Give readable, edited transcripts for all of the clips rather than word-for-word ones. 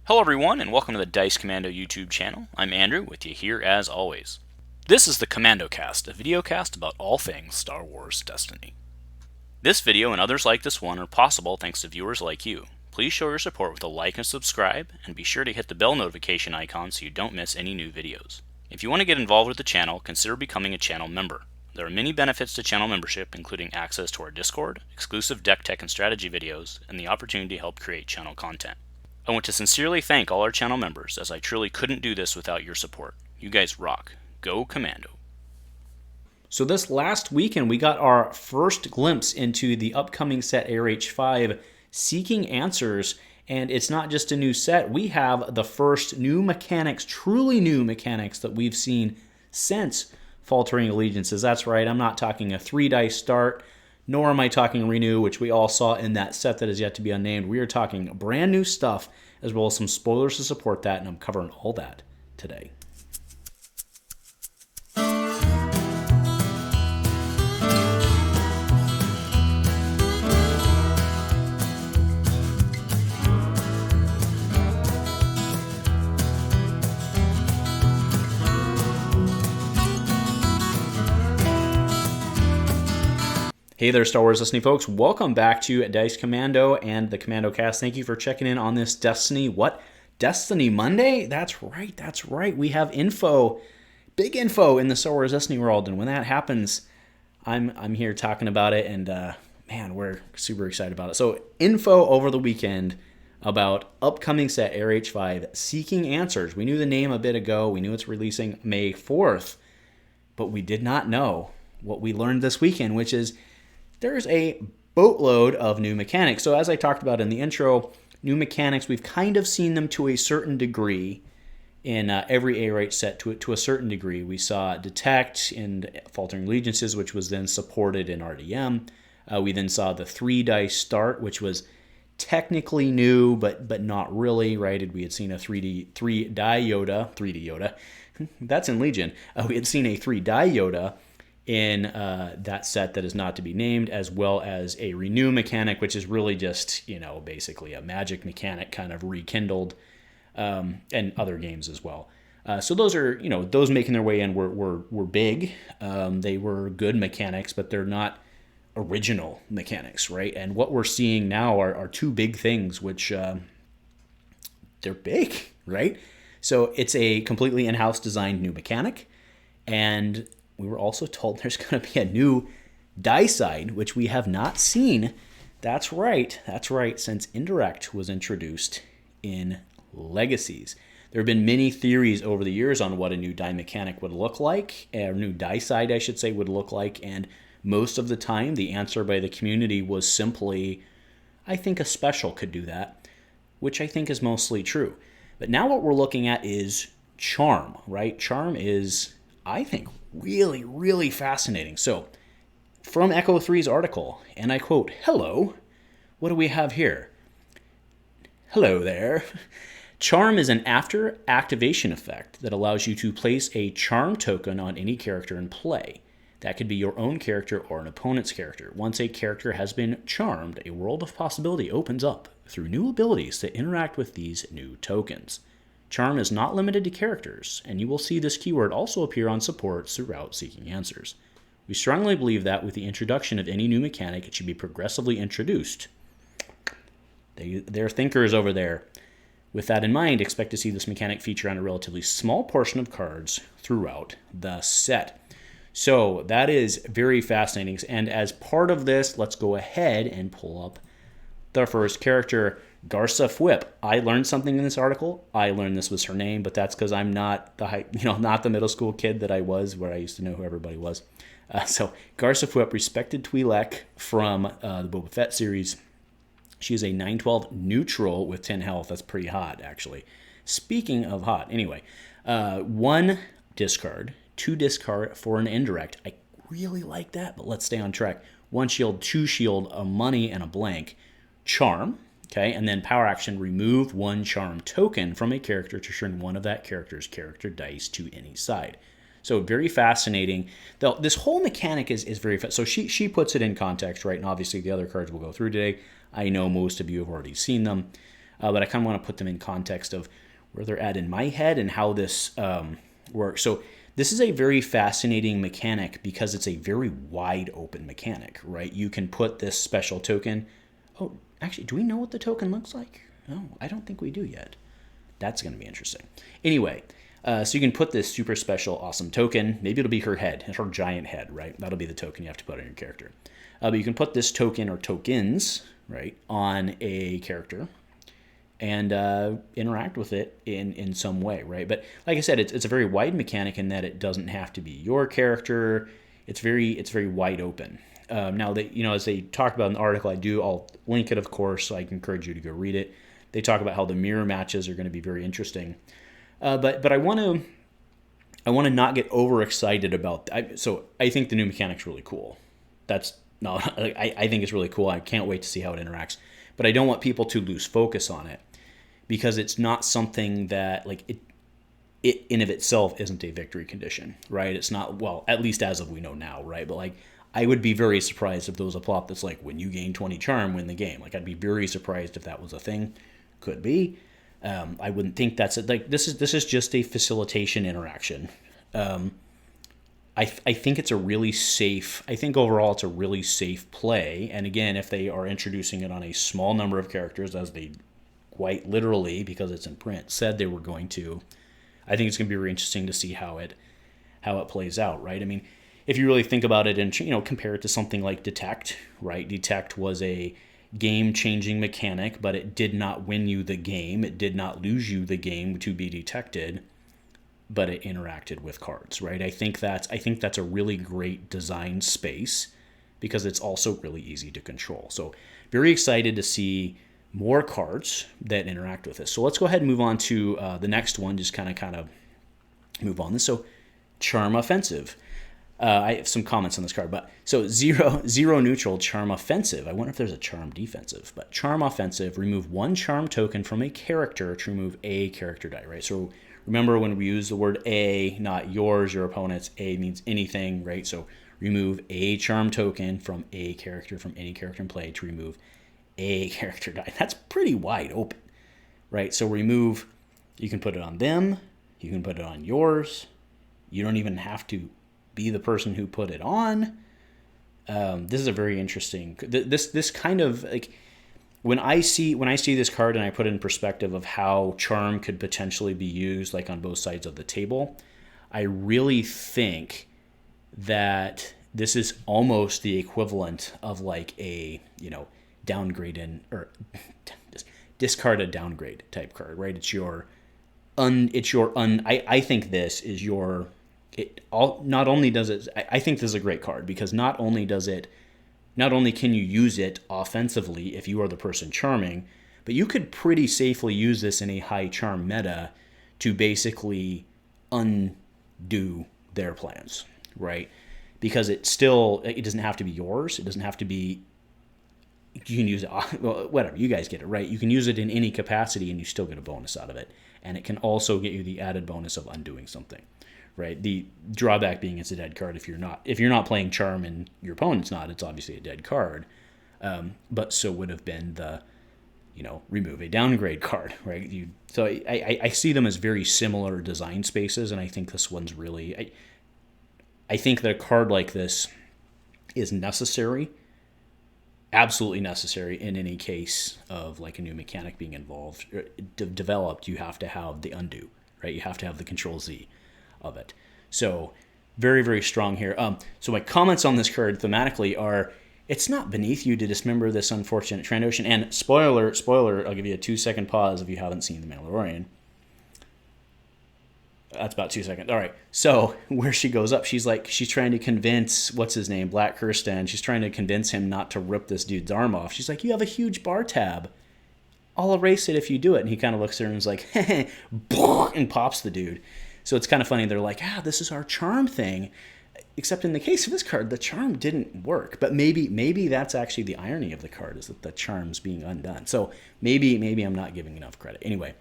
Hello everyone, and welcome to the Dice Commando YouTube channel. I'm Andrew, with you here as always. This is the Commando Cast, a video cast about all things Star Wars Destiny. This video and others like this one are possible thanks to viewers like you. Please show your support with a like and subscribe, and be sure to hit the bell notification icon so you don't miss any new videos. If you want to get involved with the channel, consider becoming a channel member. There are many benefits to channel membership, including access to our Discord, exclusive deck tech and strategy videos, and the opportunity to help create channel content. I want to sincerely thank all our channel members, as I truly couldn't do this without your support. You guys rock. Go Commando. So this last weekend, we got our first glimpse into the upcoming set ARH5, Seeking Answers, and it's not just a new set. We have the first new mechanics, truly new mechanics, that we've seen since Faltering Allegiances. That's right, I'm not talking a 3-dice start, nor am I talking Renew, which we all saw in that set that is yet to be unnamed. We are talking brand new stuff, as well as some spoilers to support that, and I'm covering all that today. Hey there, Star Wars listening folks. Welcome back to Dice Commando and the Commando Cast. Thank you for checking in on this Destiny Monday? That's right. We have info, big info in the Star Wars Destiny world, and when that happens, I'm here talking about it, and man, we're super excited about it. So, info over the weekend about upcoming set ARH5, Seeking Answers. We knew the name a bit ago. We knew it's releasing May 4th, but we did not know what we learned this weekend, which is there's a boatload of new mechanics. So as I talked about in the intro, new mechanics, we've kind of seen them to a certain degree in every ARH set to a certain degree. We saw Detect in Faltering Allegiances, which was then supported in RDM. We then saw the 3-dice start, which was technically new, but not really, right? We had seen a 3D Yoda. That's in Legion. We had seen a 3-die Yoda in that set that is not to be named, as well as a Renew mechanic, which is really just, basically a magic mechanic kind of rekindled, and other games as well. So those are, those making their way in were big. They were good mechanics, but they're not original mechanics, right? And what we're seeing now are two big things, which they're big, right? So it's a completely in-house designed new mechanic, and we were also told there's going to be a new die side, which we have not seen. That's right, since Indirect was introduced in Legacies. There have been many theories over the years on what a new die mechanic would look like, or new die side, I should say, would look like, and most of the time the answer by the community was simply, I think a special could do that, which I think is mostly true. But now what we're looking at is Charm, right? Charm is, I think, really, really fascinating. So, from Echo 3's article, and I quote, "Hello, what do we have here? Hello there. Charm is an after activation effect that allows you to place a charm token on any character in play. That could be your own character or an opponent's character. Once a character has been charmed, a world of possibility opens up through new abilities that interact with these new tokens. Charm is not limited to characters, and you will see this keyword also appear on supports throughout Seeking Answers. We strongly believe that with the introduction of any new mechanic, it should be progressively introduced." They're thinkers over there. With that in mind, expect to see this mechanic feature on a relatively small portion of cards throughout the set. So that is very fascinating. And as part of this, let's go ahead and pull up the first character, Garsa Fwip. I learned something in this article. I learned this was her name, but that's because I'm not not the middle school kid that I was, where I used to know who everybody was. So Garsa Fwip, respected Twi'lek from the Boba Fett series. She is a 9/12 neutral with 10 health. That's pretty hot, actually. Speaking of hot, anyway, 1 discard, 2 discard for an indirect. I really like that, but let's stay on track. 1 shield, 2 shield, a money, and a blank. Charm. Okay, and then power action, remove 1 charm token from a character to turn one of that character's character dice to any side. So very fascinating. This whole mechanic is very fast. So she puts it in context, right? And obviously the other cards we'll go through today, I know most of you have already seen them. but I kind of want to put them in context of where they're at in my head and how this works. So this is a very fascinating mechanic because it's a very wide open mechanic, right? You can put this special token. Oh, actually, do we know what the token looks like? No, I don't think we do yet. That's going to be interesting. Anyway, so you can put this super special awesome token. Maybe it'll be her head, her giant head, right? That'll be the token you have to put on your character. But you can put this token or tokens, right, on a character and interact with it in some way, right? But like I said, it's a very wide mechanic in that it doesn't have to be your character. It's very wide open. Now, as they talk about in the article, I'll link it, of course, so I can encourage you to go read it. They talk about how the mirror matches are going to be very interesting. But I want to not get overexcited about. So I think the new mechanic's really cool. I think it's really cool. I can't wait to see how it interacts. But I don't want people to lose focus on it because it's not something that it in of itself isn't a victory condition, right? It's not, well, at least as of we know now, right? But I would be very surprised if there was a plot that's like, when you gain 20 charm, win the game. I'd be very surprised if that was a thing. Could be. I wouldn't think that's it. This is just a facilitation interaction. I think it's a really safe. I think overall it's a really safe play. And again, if they are introducing it on a small number of characters, as they quite literally, because it's in print, said they were going to, I think it's going to be really interesting to see how it plays out, right? I mean, if you really think about it and compare it to something like Detect, right? Detect was a game-changing mechanic, but it did not win you the game. It did not lose you the game to be detected, but it interacted with cards, right? I think that's a really great design space because it's also really easy to control. So very excited to see more cards that interact with this. So let's go ahead and move on to the next one, just kind of move on this. So Charm Offensive. I have some comments on this card, but so zero neutral, Charm Offensive. I wonder if there's a Charm Defensive, but Charm Offensive, remove one Charm token from a character to remove a character die, right? So remember when we use the word a, not yours, your opponent's, a means anything, right? So remove a Charm token from a character, from any character in play to remove a character die. That's pretty wide open, right? So remove, you can put it on them, you can put it on yours, you don't even have to be the person who put it on. This is a very interesting. This kind of when I see this card and I put it in perspective of how charm could potentially be used on both sides of the table, I really think that this is almost the equivalent of a downgrade or discard a downgrade type card, right? I think this is your. Not only does it, I think this is a great card because not only can you use it offensively if you are the person charming, but you could pretty safely use this in a high charm meta to basically undo their plans, right? Because it doesn't have to be yours. It doesn't have to be, you can use it, well, whatever, you guys get it, right? You can use it in any capacity and you still get a bonus out of it. And it can also get you the added bonus of undoing something. Right. The drawback being it's a dead card if you're not playing charm and your opponent's not. It's obviously a dead card. But so would have been the, remove a downgrade card. Right. So I see them as very similar design spaces, and I think this one's really. I think that a card like this is necessary. Absolutely necessary in any case of a new mechanic being involved, developed. You have to have the undo. Right. You have to have the Control Z of it. So very, very strong here. So my comments on this card thematically are, it's not beneath you to dismember this unfortunate Trandoshan. And spoiler, I'll give you a 2-second pause if you haven't seen The Mandalorian. That's about 2 seconds. All right. So where she goes up, she's trying to convince, what's his name? Black Kirsten. She's trying to convince him not to rip this dude's arm off. She's like, you have a huge bar tab. I'll erase it if you do it. And he kind of looks at her and is like, and pops the dude. So it's kind of funny. They're like, this is our charm thing. Except in the case of this card, the charm didn't work. But maybe that's actually the irony of the card, is that the charm's being undone. So maybe I'm not giving enough credit. Anyway,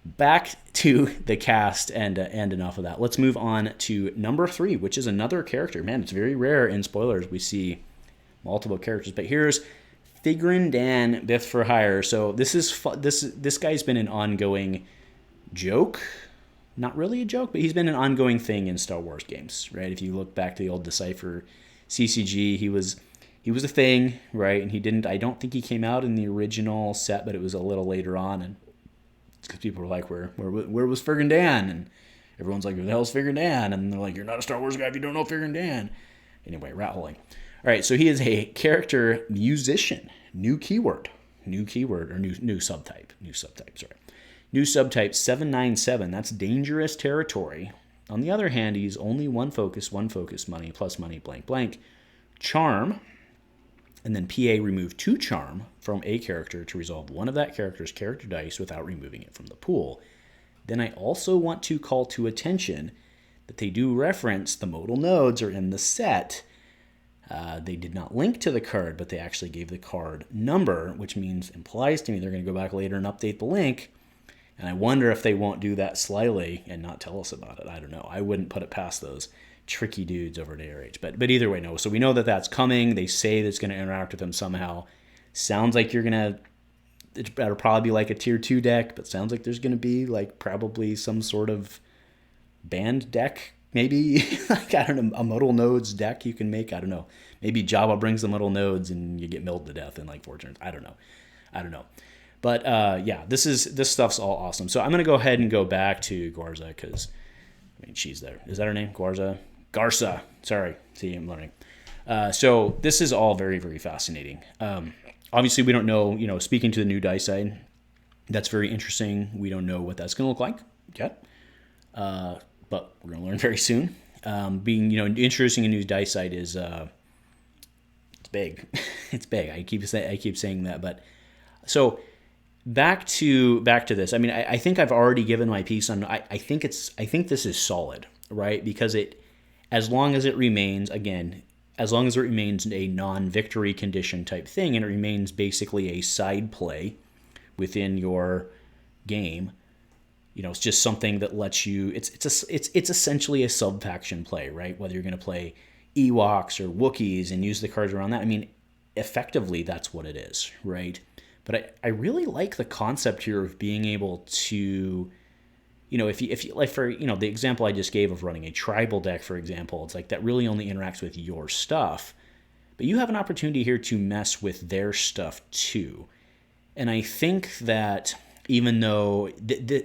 back to the cast and enough of that. Let's move on to number 3, which is another character. Man, it's very rare in spoilers we see multiple characters. But here's Figurin Dan Biff for hire. So this guy's been an ongoing joke. Not really a joke, but he's been an ongoing thing in Star Wars games, right? If you look back to the old Decipher CCG, he was a thing, right? And I don't think he came out in the original set, but it was a little later on, and it's because people were like, where was Figurin Dan? And everyone's like, who the hell's Figurin Dan? And they're like, you're not a Star Wars guy if you don't know Figurin Dan. Anyway, rat holing. All right, so he is a character musician. New keyword, or new subtype, sorry. New subtype 797, that's dangerous territory. On the other hand, he's only one focus, money, plus money, blank, blank. Charm, and then PA remove 2 charm from a character to resolve one of that character's character dice without removing it from the pool. Then I also want to call to attention that they do reference the modal nodes are in the set. They did not link to the card, but they actually gave the card number, which implies to me they're going to go back later and update the link. And I wonder if they won't do that slyly and not tell us about it. I don't know. I wouldn't put it past those tricky dudes over at ARH. But either way, no. So we know that that's coming. They say that it's going to interact with them somehow. Sounds like it'll probably be like a tier 2 deck, but sounds like there's going to be like probably some sort of banned deck. Maybe, like, I don't know, a modal nodes deck you can make. I don't know. Maybe Jabba brings the modal nodes and you get milled to death in like 4 turns. I don't know. But yeah, this stuff's all awesome. So I'm going to go ahead and go back to Garza because, she's there. Is that her name? Garza. Sorry. See, I'm learning. So this is all very, very fascinating. Obviously, we don't know, speaking to the new dice side, that's very interesting. We don't know what that's going to look like yet. But we're going to learn very soon. Being, introducing a new dice side is, it's big. It's big. I keep saying that. But so back to this. I think I've already given my piece on. I think this is solid, right? Because as long as it remains a non-victory condition type thing, and it remains basically a side play within your game. It's just something that lets you. It's essentially a sub-faction play, right? Whether you're going to play Ewoks or Wookiees and use the cards around that. Effectively, that's what it is, right? But I really like the concept here of being able to, if you like for the example I just gave of running a tribal deck, for example, it's like that really only interacts with your stuff, but you have an opportunity here to mess with their stuff too, and I think that. Even though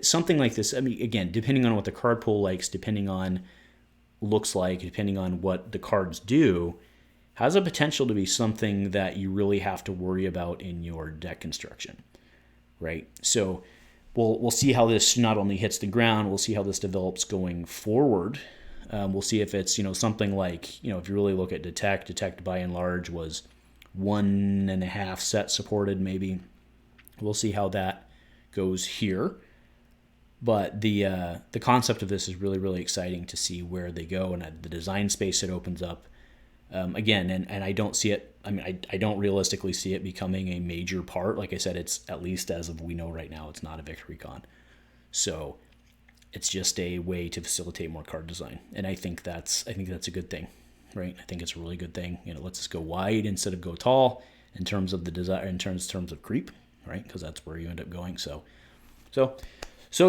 something like this, again, depending on what the card pool looks like, depending on what the cards do, has a potential to be something that you really have to worry about in your deck construction, right? So we'll see how this not only hits the ground, we'll see how this develops going forward. We'll see if it's, something like, if you really look at Detect by and large was 1.5 set supported maybe. We'll see how that goes here, but the concept of this is really, really exciting to see where they go and the design space it opens up. Again, and I don't see it. I don't realistically see it becoming a major part. Like I said, it's at least as of we know right now, it's not a victory con. So it's just a way to facilitate more card design, and I think that's a good thing, right? I think it's a really good thing. It lets us go wide instead of go tall in terms of the desire, in terms of creep. Right, because that's where you end up going. So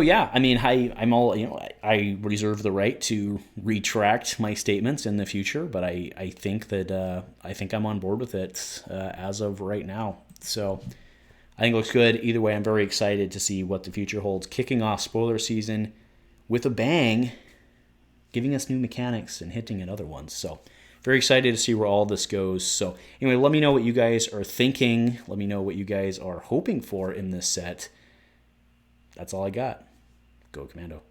yeah. I'm all I reserve the right to retract my statements in the future, but I think that I'm on board with it as of right now. So I think it looks good. Either way, I'm very excited to see what the future holds. Kicking off spoiler season with a bang, giving us new mechanics and hinting at other ones. So. Very excited to see where all this goes. So anyway, let me know what you guys are thinking. Let me know what you guys are hoping for in this set. That's all I got. Go Commando.